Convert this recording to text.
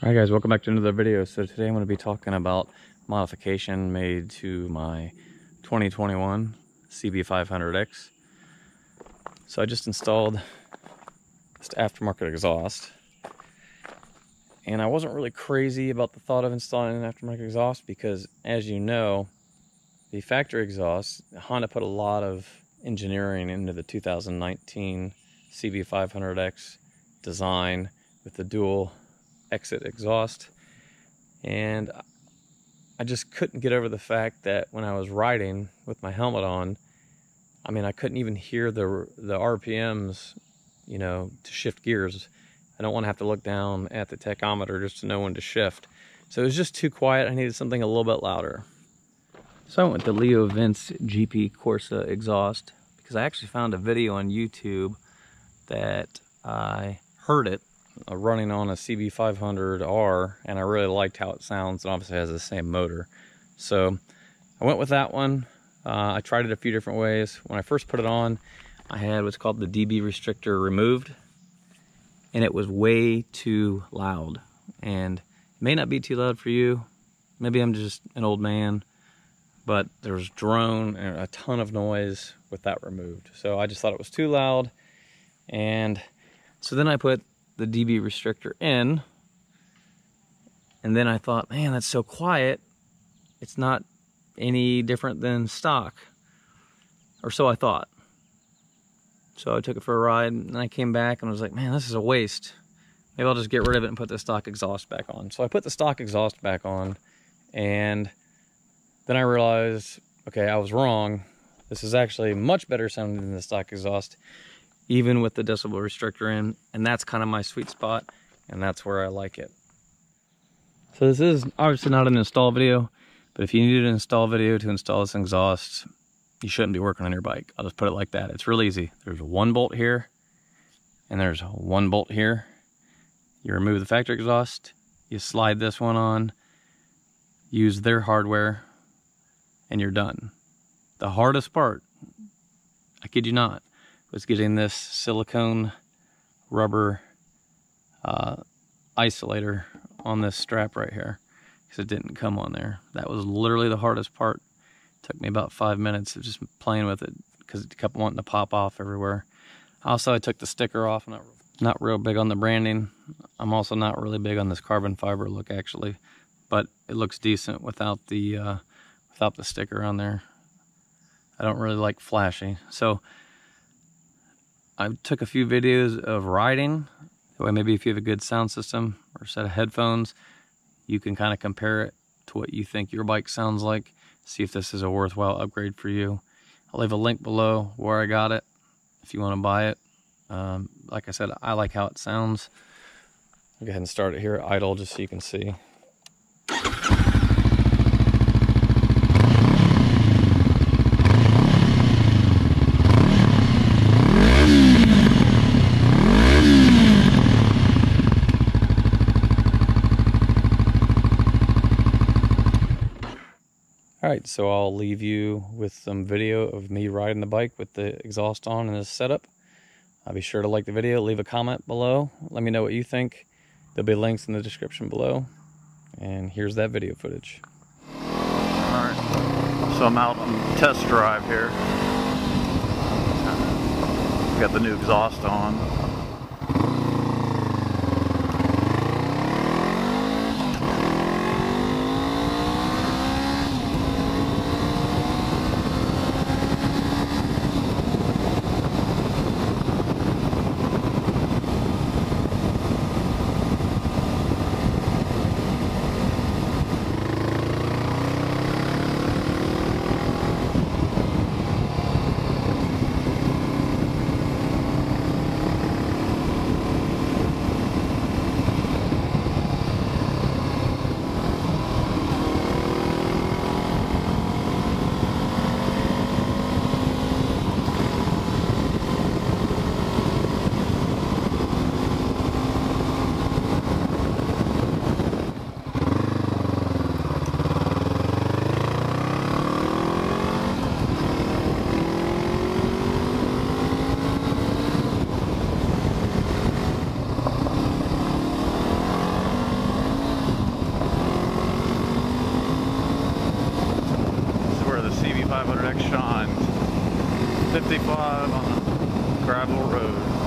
Alright guys, welcome back to another video. So today I'm going to be talking about modification made to my 2021 CB500X. So I just installed this aftermarket exhaust, and I wasn't really crazy about the thought of installing an aftermarket exhaust because, as you know, the factory exhaust, Honda put a lot of engineering into the 2019 CB500X design with the dual exit exhaust, and I just couldn't get over the fact that when I was riding with my helmet on, I couldn't even hear the RPMs, to shift gears. I don't want to have to look down at the tachometer just to know when to shift. So it was just too quiet. I needed something a little bit louder. So I went with the Leo Vince GP Corsa exhaust because I actually found a video on YouTube that I heard it running on a CB500R, and I really liked how it sounds, and obviously has the same motor. So I went with that one. I tried it a few different ways. When I first put it on, I had what's called the dB restrictor removed, and it was way too loud. And it may not be too loud for you. Maybe I'm just an old man, but there's drone and a ton of noise with that removed. So I just thought it was too loud. And so then I put the dB restrictor in, and then I thought, man, that's so quiet. It's not any different than stock, or so I thought. So I took it for a ride, and I came back and was like, man, this is a waste. Maybe I'll just get rid of it and put the stock exhaust back on. So I put the stock exhaust back on, and then I realized, okay, I was wrong. This is actually much better sounding than the stock exhaust, even with the decibel restrictor in, and that's kind of my sweet spot, and that's where I like it. So this is obviously not an install video, but if you need an install video to install this exhaust, you shouldn't be working on your bike. I'll just put it like that. It's real easy. There's one bolt here, and there's one bolt here. You remove the factory exhaust, you slide this one on, use their hardware, and you're done. The hardest part, I kid you not, was getting this silicone rubber isolator on this strap right here, because it didn't come on there. That was literally the hardest part. It took me about 5 minutes of just playing with it because it kept wanting to pop off everywhere. Also, I took the sticker off. I'm not real big on the branding. I'm also not really big on this carbon fiber look, actually, but it looks decent without the sticker on there. I don't really like flashy. So I took a few videos of riding. That way, maybe if you have a good sound system or a set of headphones, you can kind of compare it to what you think your bike sounds like. See if this is a worthwhile upgrade for you. I'll leave a link below where I got it if you want to buy it. Like I said, I like how it sounds. I'll go ahead and start it here at idle just so you can see. Alright, so I'll leave you with some video of me riding the bike with the exhaust on in this setup. I'll be sure to like the video, leave a comment below, let me know what you think. There'll be links in the description below. And here's that video footage. Alright, so I'm out on test drive here. Got the new exhaust on. shined. 55 on a gravel road.